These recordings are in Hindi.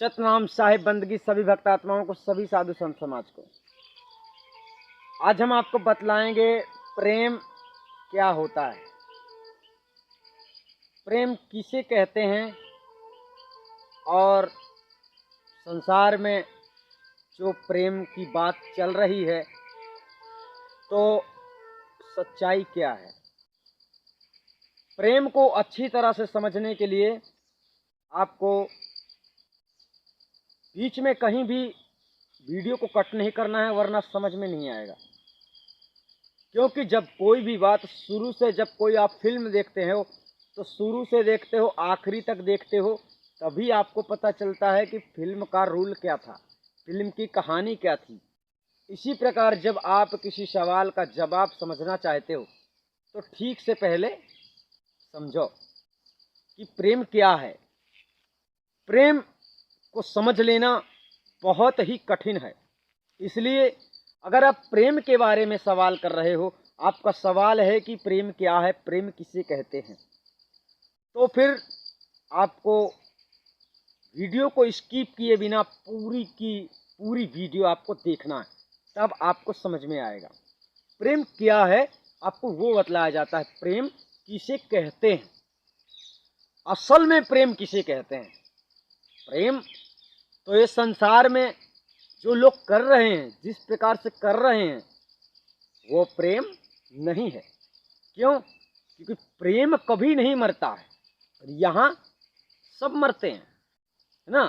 सतनाम साहिब बंदगी सभी भक्त आत्माओं को, सभी साधु संत समाज को। आज हम आपको बतलाएंगे प्रेम क्या होता है, प्रेम किसे कहते हैं और संसार में जो प्रेम की बात चल रही है तो सच्चाई क्या है। प्रेम को अच्छी तरह से समझने के लिए आपको बीच में कहीं भी वीडियो को कट नहीं करना है, वरना समझ में नहीं आएगा। क्योंकि जब कोई भी बात शुरू से, जब कोई आप फिल्म देखते हो तो शुरू से देखते हो आखिरी तक देखते हो, तभी आपको पता चलता है कि फिल्म का रूल क्या था, फिल्म की कहानी क्या थी। इसी प्रकार जब आप किसी सवाल का जवाब समझना चाहते हो तो ठीक से पहले समझो कि प्रेम क्या है। प्रेम को समझ लेना बहुत ही कठिन है। इसलिए अगर आप प्रेम के बारे में सवाल कर रहे हो, आपका सवाल है कि प्रेम क्या है, प्रेम किसे कहते हैं, तो फिर आपको वीडियो को स्किप किए बिना पूरी की पूरी वीडियो आपको देखना है, तब आपको समझ में आएगा प्रेम क्या है। आपको वो बतलाया जाता है प्रेम किसे कहते हैं, असल में प्रेम किसे कहते हैं। प्रेम तो ये संसार में जो लोग कर रहे हैं, जिस प्रकार से कर रहे हैं, वो प्रेम नहीं है। क्यों? क्योंकि प्रेम कभी नहीं मरता है, यहाँ सब मरते हैं, है ना।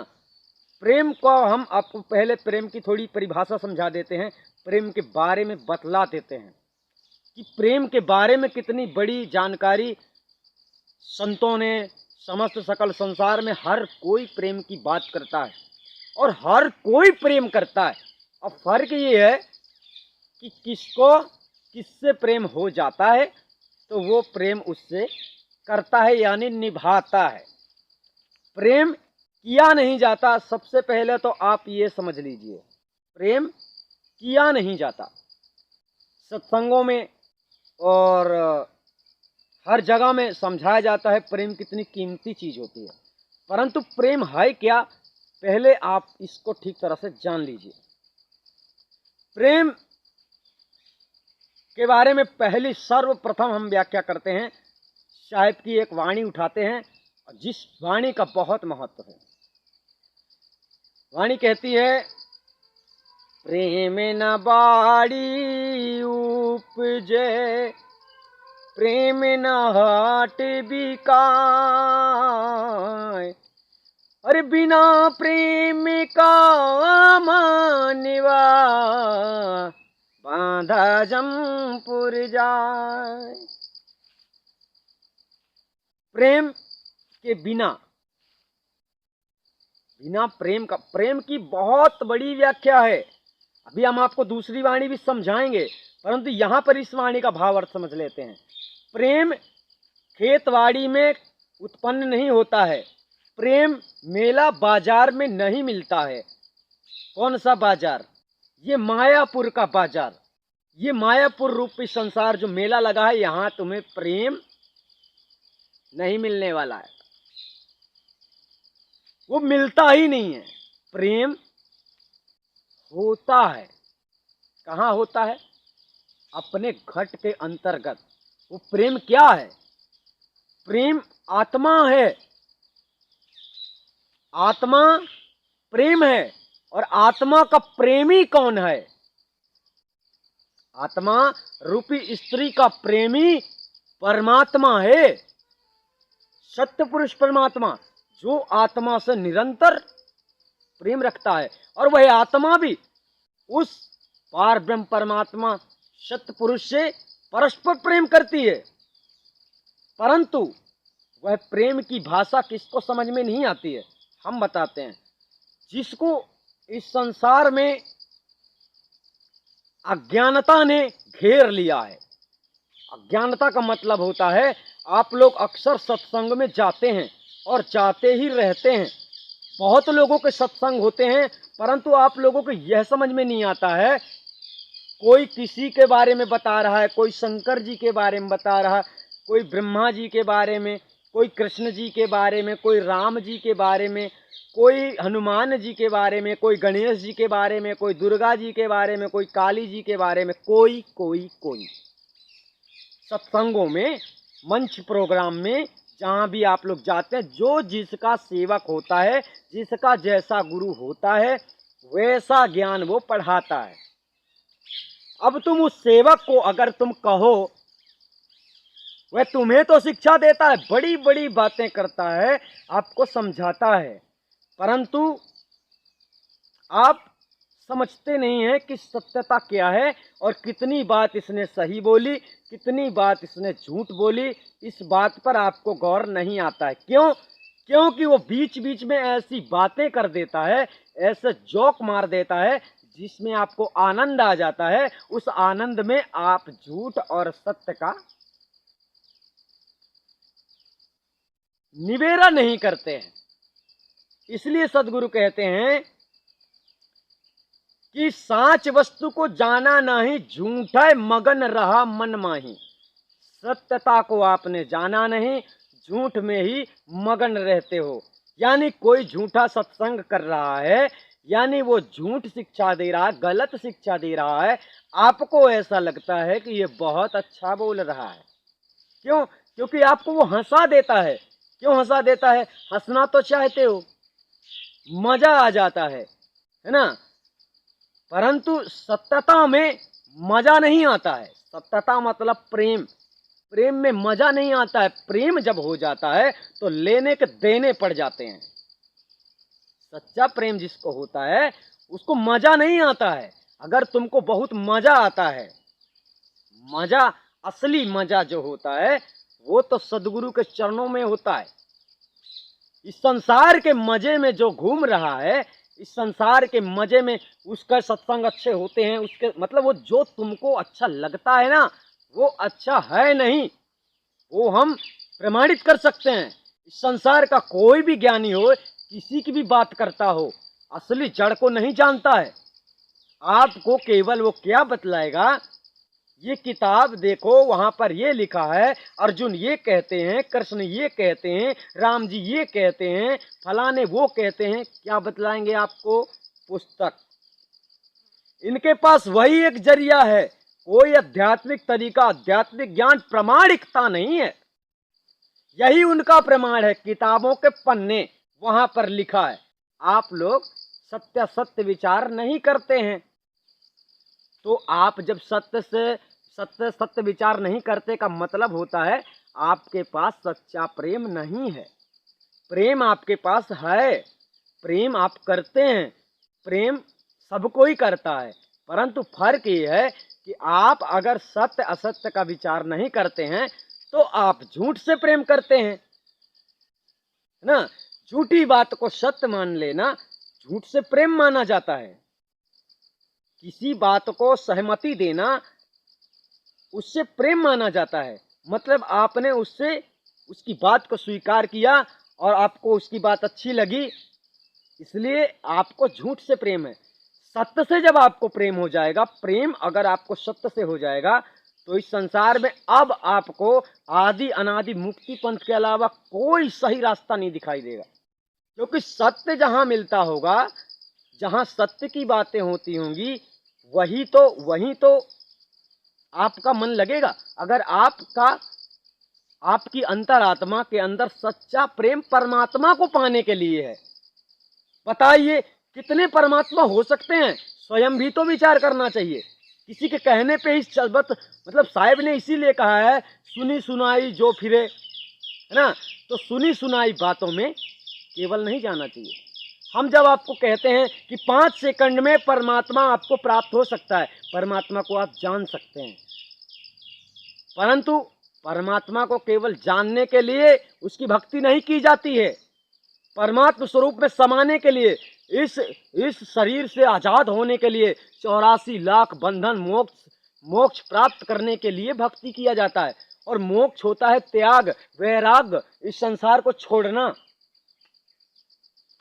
प्रेम को हम आपको पहले प्रेम की थोड़ी परिभाषा समझा देते हैं, प्रेम के बारे में बतला देते हैं कि प्रेम के बारे में कितनी बड़ी जानकारी संतों ने, समस्त सकल संसार में हर कोई प्रेम की बात करता है और हर कोई प्रेम करता है। अब फर्क ये है कि किसको किससे प्रेम हो जाता है तो वो प्रेम उससे करता है, यानी निभाता है। प्रेम किया नहीं जाता, सबसे पहले तो आप ये समझ लीजिए, प्रेम किया नहीं जाता। सत्संगों में और हर जगह में समझाया जाता है प्रेम कितनी कीमती चीज होती है, परंतु प्रेम है क्या, पहले आप इसको ठीक तरह से जान लीजिए। प्रेम के बारे में पहली सर्वप्रथम हम व्याख्या करते हैं, साहिब की एक वाणी उठाते हैं, जिस वाणी का बहुत महत्व है। वाणी कहती है, प्रेम न बाड़ी उपजे, प्रेम न हाट बिकाय, अरे बिना प्रेम का मानवा बांधा जमपुर जाए। प्रेम के बिना प्रेम का, प्रेम की बहुत बड़ी व्याख्या है। अभी हम आपको दूसरी वाणी भी समझाएंगे, परंतु यहां पर इस वाणी का भाव अर्थ समझ लेते हैं। प्रेम खेतवाड़ी में उत्पन्न नहीं होता है, प्रेम मेला बाजार में नहीं मिलता है। कौन सा बाजार? ये मायापुर का बाजार, ये मायापुर रूपी संसार जो मेला लगा है, यहां तुम्हें प्रेम नहीं मिलने वाला है, वो मिलता ही नहीं है। प्रेम होता है, कहां होता है? अपने घट के अंतर्गत। वो प्रेम क्या है? प्रेम आत्मा है, आत्मा प्रेम है। और आत्मा का प्रेमी कौन है? आत्मा रूपी स्त्री का प्रेमी परमात्मा है, सत्य पुरुष परमात्मा, जो आत्मा से निरंतर प्रेम रखता है। और वह आत्मा भी उस पार ब्रह्म परमात्मा सत्य पुरुष से परस्पर प्रेम करती है, परंतु वह प्रेम की भाषा किसको समझ में नहीं आती है, हम बताते हैं। जिसको इस संसार में अज्ञानता ने घेर लिया है। अज्ञानता का मतलब होता है, आप लोग अक्सर सत्संग में जाते हैं और जाते ही रहते हैं, बहुत लोगों के सत्संग होते हैं, परंतु आप लोगों को यह समझ में नहीं आता है, कोई किसी के बारे में बता रहा है, कोई शंकर जी के बारे में बता रहा है, कोई ब्रह्मा जी के बारे में, कोई कृष्ण जी के बारे में, कोई राम जी के बारे में, कोई हनुमान जी के बारे में, कोई गणेश जी के बारे में, कोई दुर्गा जी के बारे में, कोई काली जी के बारे में, कोई सत्संगों में, मंच प्रोग्राम में, जहाँ भी आप लोग जाते हैं, जो जिसका सेवक होता है, जिसका जैसा गुरु होता है, वैसा ज्ञान वो पढ़ाता है। अब तुम उस सेवक को अगर तुम कहो, वह तुम्हें तो शिक्षा देता है, बड़ी बड़ी बातें करता है, आपको समझाता है, परंतु आप समझते नहीं हैं कि सत्यता क्या है और कितनी बात इसने सही बोली, कितनी बात इसने झूठ बोली। इस बात पर आपको गौर नहीं आता है। क्यों? क्योंकि वो बीच बीच में ऐसी बातें कर देता है, ऐसे जोक मार देता है, जिसमें आपको आनंद आ जाता है। उस आनंद में आप झूठ और सत्य का निवेरा नहीं करते हैं। इसलिए सदगुरु कहते हैं कि साच वस्तु को जाना नहीं, झूठा मगन रहा मन माही। सत्यता को आपने जाना नहीं, झूठ में ही मगन रहते हो। यानी कोई झूठा सत्संग कर रहा है, यानी वो झूठ शिक्षा दे रहा है, गलत शिक्षा दे रहा है, आपको ऐसा लगता है कि ये बहुत अच्छा बोल रहा है। क्यों? क्योंकि आपको वो हंसा देता है। क्यों हंसा देता है? हंसना तो चाहते हो, मजा आ जाता है ना? परंतु सत्यता में मजा नहीं आता है। सत्यता मतलब प्रेम। प्रेम में मजा नहीं आता है। प्रेम जब हो जाता है तो लेने के देने पड़ जाते हैं। सच्चा प्रेम जिसको होता है उसको मजा नहीं आता है। अगर तुमको बहुत मजा आता है, मजा, असली मजा जो होता है वो तो सदगुरु के चरणों में होता है। इस संसार के मजे में जो घूम रहा है, इस संसार के मजे में उसका सत्संग अच्छे होते हैं, उसके मतलब वो जो तुमको अच्छा लगता है ना, वो अच्छा है नहीं, वो हम प्रमाणित कर सकते हैं। इस संसार का कोई भी ज्ञानी हो, किसी की भी बात करता हो, असली जड़ को नहीं जानता है। आपको केवल वो क्या बतलाएगा, ये किताब देखो, वहां पर ये लिखा है, अर्जुन ये कहते हैं, कृष्ण ये कहते हैं, राम जी ये कहते हैं, फलाने वो कहते हैं। क्या बतलाएंगे आपको? पुस्तक। इनके पास वही एक जरिया है, कोई आध्यात्मिक तरीका, आध्यात्मिक ज्ञान प्रमाणिकता नहीं है। यही उनका प्रमाण है, किताबों के पन्ने, वहां पर लिखा है। आप लोग सत्य सत्य विचार नहीं करते हैं, तो आप जब सत्य सत्य विचार नहीं करते का मतलब होता है आपके पास सच्चा प्रेम नहीं है। प्रेम आपके पास है, प्रेम आप करते हैं, प्रेम सबको ही करता है, परंतु फर्क ये है कि आप अगर सत्य असत्य का विचार नहीं करते हैं तो आप झूठ से प्रेम करते हैं ना। झूठी बात को सत्य मान लेना झूठ से प्रेम माना जाता है। किसी बात को सहमति देना उससे प्रेम माना जाता है। मतलब आपने उससे उसकी बात को स्वीकार किया और आपको उसकी बात अच्छी लगी, इसलिए आपको झूठ से प्रेम है। सत्य से जब आपको प्रेम हो जाएगा, प्रेम अगर आपको सत्य से हो जाएगा, तो इस संसार में अब आपको आदि अनादि मुक्ति पंथ के अलावा कोई सही रास्ता नहीं दिखाई देगा। क्योंकि सत्य जहां मिलता होगा, जहां सत्य की बातें होती होंगी, वहीं तो आपका मन लगेगा। अगर आपकी अंतरात्मा के अंदर सच्चा प्रेम परमात्मा को पाने के लिए है, बताइए कितने परमात्मा हो सकते हैं? स्वयं भी तो विचार करना चाहिए। किसी के कहने पे ही मतलब साहिब ने इसीलिए कहा है, सुनी सुनाई जो फिरे, है ना? तो सुनी सुनाई बातों में केवल नहीं जाना चाहिए। हम जब आपको कहते हैं कि 5 सेकंड में परमात्मा आपको प्राप्त हो सकता है, परमात्मा को आप जान सकते हैं, परंतु परमात्मा को केवल जानने के लिए उसकी भक्ति नहीं की जाती है। परमात्मा स्वरूप में समाने के लिए, इस शरीर से आजाद होने के लिए, 84 लाख बंधन मोक्ष प्राप्त करने के लिए भक्ति किया जाता है। और मोक्ष होता है त्याग, वैराग्य, इस संसार को छोड़ना।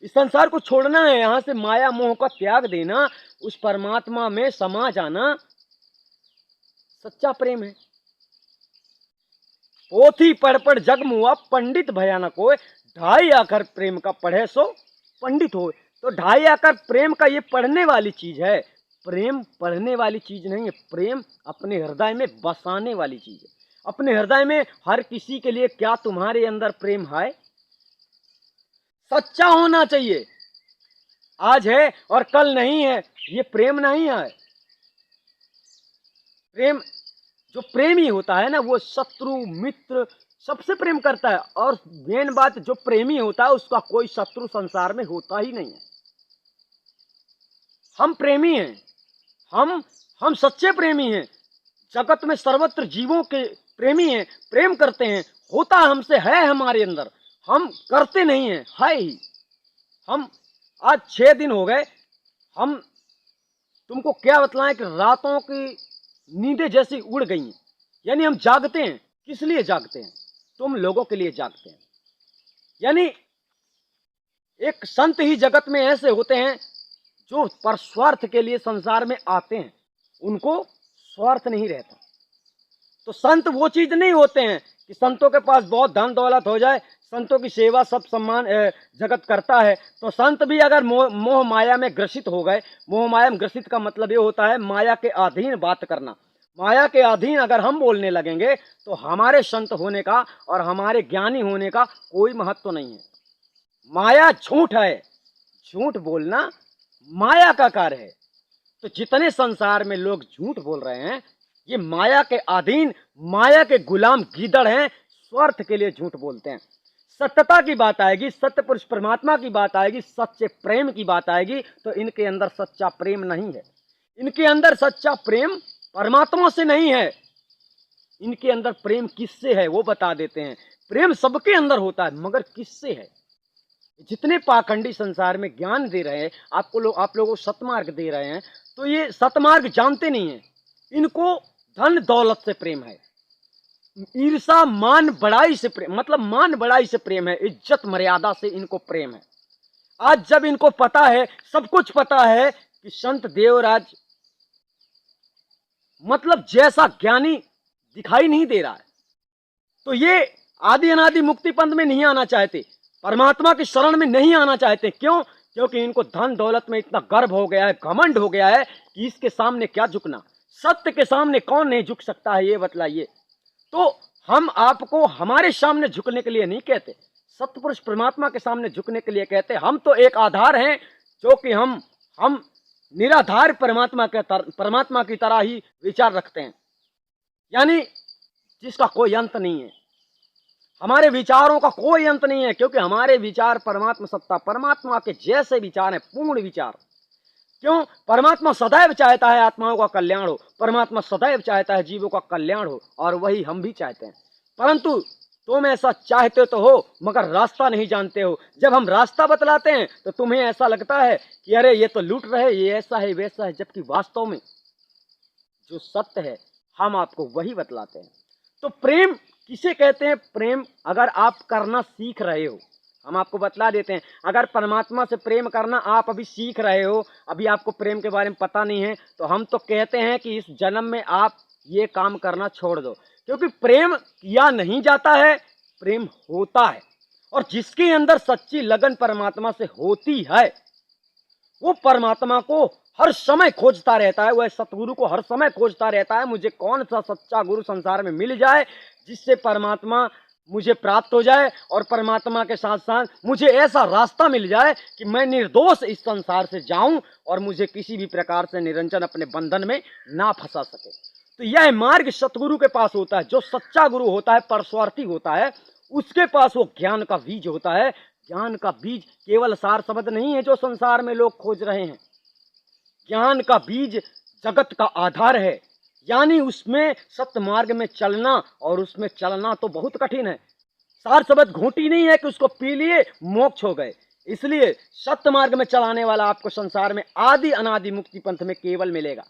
इस संसार को छोड़ना है, यहां से माया मोह का त्याग देना, उस परमात्मा में समा जाना सच्चा प्रेम है। पोथी पढ़ जग मुआ पंडित भयानक होए, 2.5 अक्षर प्रेम का पढ़े सो पंडित होए। तो 2.5 अक्षर प्रेम का ये पढ़ने वाली चीज है, प्रेम पढ़ने वाली चीज नहीं है। प्रेम अपने हृदय में बसाने वाली चीज है। अपने हृदय में हर किसी के लिए क्या तुम्हारे अंदर प्रेम है? सच्चा होना चाहिए। आज है और कल नहीं है, ये प्रेम नहीं है। प्रेम, जो प्रेमी होता है ना, वो शत्रु मित्र सबसे प्रेम करता है। और मेन बात, जो प्रेमी होता है उसका कोई शत्रु संसार में होता ही नहीं है। हम प्रेमी हैं, हम सच्चे प्रेमी हैं। जगत में सर्वत्र जीवों के प्रेमी हैं, प्रेम करते हैं। होता हमसे है हमारे अंदर, हम करते नहीं हैं, है ही। हम आज 6 दिन हो गए, हम तुमको क्या बतलाएं कि रातों की नींदें जैसी उड़ गई हैं। यानी हम जागते हैं, किस लिए जागते हैं? तुम लोगों के लिए जागते हैं। यानी एक संत ही जगत में ऐसे होते हैं जो परस्वार्थ के लिए संसार में आते हैं, उनको स्वार्थ नहीं रहता। तो संत वो चीज नहीं होते हैं कि संतों के पास बहुत धन दौलत हो जाए, संतों की सेवा सब सम्मान जगत करता है। तो संत भी अगर मोह माया में ग्रसित हो गए, मोह माया में ग्रसित का मतलब ये होता है माया के अधीन बात करना। माया के अधीन अगर हम बोलने लगेंगे तो हमारे संत होने का और हमारे ज्ञानी होने का कोई महत्व नहीं है। माया झूठ है, झूठ बोलना माया का कार्य है। तो जितने संसार में लोग झूठ बोल रहे हैं, ये माया के अधीन, माया के गुलाम गीदड़ हैं, स्वार्थ के लिए झूठ बोलते हैं। सत्यता की बात आएगी, सत्य पुरुष परमात्मा की बात आएगी, सच्चे प्रेम की बात आएगी, तो इनके अंदर सच्चा प्रेम नहीं है। इनके अंदर सच्चा प्रेम परमात्मा से नहीं है। इनके अंदर प्रेम किससे है वो बता देते हैं। प्रेम सबके अंदर होता है, मगर किससे है? जितने पाखंडी संसार में ज्ञान दे रहे हैं आप लोगों को सतमार्ग दे रहे हैं, तो ये सतमार्ग जानते नहीं है। इनको धन दौलत से प्रेम है, ईर्षा मान बढ़ाई से प्रेम, मतलब मान बढ़ाई से प्रेम है, इज्जत मर्यादा से इनको प्रेम है। आज जब इनको पता है, सब कुछ पता है कि संत देवराज मतलब जैसा ज्ञानी दिखाई नहीं दे रहा है, तो ये आदि अनादि मुक्ति पंथ में नहीं आना चाहते, परमात्मा की शरण में नहीं आना चाहते। क्यों? क्योंकि इनको धन दौलत में इतना गर्व हो गया है, घमंड हो गया है कि इसके सामने क्या झुकना। सत्य के सामने कौन नहीं झुक सकता है, ये बतलाइए। तो हम आपको हमारे सामने झुकने के लिए नहीं कहते, सत्पुरुष परमात्मा के सामने झुकने के लिए कहते। हम तो एक आधार हैं, जो कि हम निराधार परमात्मा की तरह ही विचार रखते हैं, यानी जिसका कोई अंत नहीं है। हमारे विचारों का कोई अंत नहीं है, क्योंकि हमारे विचार परमात्मा सत्ता, परमात्मा के जैसे विचार हैं, पूर्ण विचार। क्यों? परमात्मा सदैव चाहता है आत्माओं का कल्याण हो, परमात्मा सदैव चाहता है जीवों का कल्याण हो, और वही हम भी चाहते हैं। परंतु तुम ऐसा चाहते तो हो, मगर रास्ता नहीं जानते हो। जब हम रास्ता बतलाते हैं तो तुम्हें ऐसा लगता है कि अरे ये तो लूट रहे, ये ऐसा है वैसा है, जबकि वास्तव में जो सत्य है हम आपको वही बतलाते हैं। तो प्रेम किसे कहते हैं? प्रेम अगर आप करना सीख रहे हो, हम आपको बतला देते हैं। अगर परमात्मा से प्रेम करना आप अभी सीख रहे हो, अभी आपको प्रेम के बारे में पता नहीं है, तो हम तो कहते हैं कि इस जन्म में आप ये काम करना छोड़ दो। क्योंकि प्रेम किया नहीं जाता है, प्रेम होता है। और जिसके अंदर सच्ची लगन परमात्मा से होती है, वो परमात्मा को हर समय खोजता रहता है, वह सतगुरु को हर समय खोजता रहता है। मुझे कौन सा सच्चा गुरु संसार में मिल जाए जिससे परमात्मा मुझे प्राप्त हो जाए, और परमात्मा के साथ साथ मुझे ऐसा रास्ता मिल जाए कि मैं निर्दोष इस संसार से जाऊं और मुझे किसी भी प्रकार से निरंजन अपने बंधन में ना फंसा सके। तो यह मार्ग सतगुरु के पास होता है। जो सच्चा गुरु होता है, परस्वार्थी होता है, उसके पास वो ज्ञान का बीज होता है। ज्ञान का बीज केवल सार शब्द नहीं है जो संसार में लोग खोज रहे हैं। ज्ञान का बीज जगत का आधार है, यानी उसमें सत्य मार्ग में चलना, और उसमें चलना तो बहुत कठिन है। सार शब्द घूंटी नहीं है कि उसको पी लिए मोक्ष हो गए। इसलिए सत्य मार्ग में चलाने वाला आपको संसार में आदि अनादि मुक्ति पंथ में केवल मिलेगा।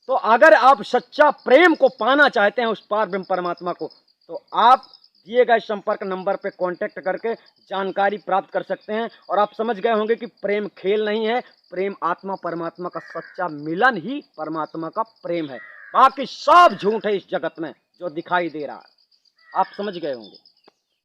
तो अगर आप सच्चा प्रेम को पाना चाहते हैं उस पार ब्रह्म परमात्मा को, तो आप दिए गए संपर्क नंबर पे कांटेक्ट करके जानकारी प्राप्त कर सकते हैं। और आप समझ गए होंगे कि प्रेम खेल नहीं है, प्रेम आत्मा परमात्मा का सच्चा मिलन ही परमात्मा का प्रेम है। बाकी सब झूठ है इस जगत में जो दिखाई दे रहा है। आप समझ गए होंगे।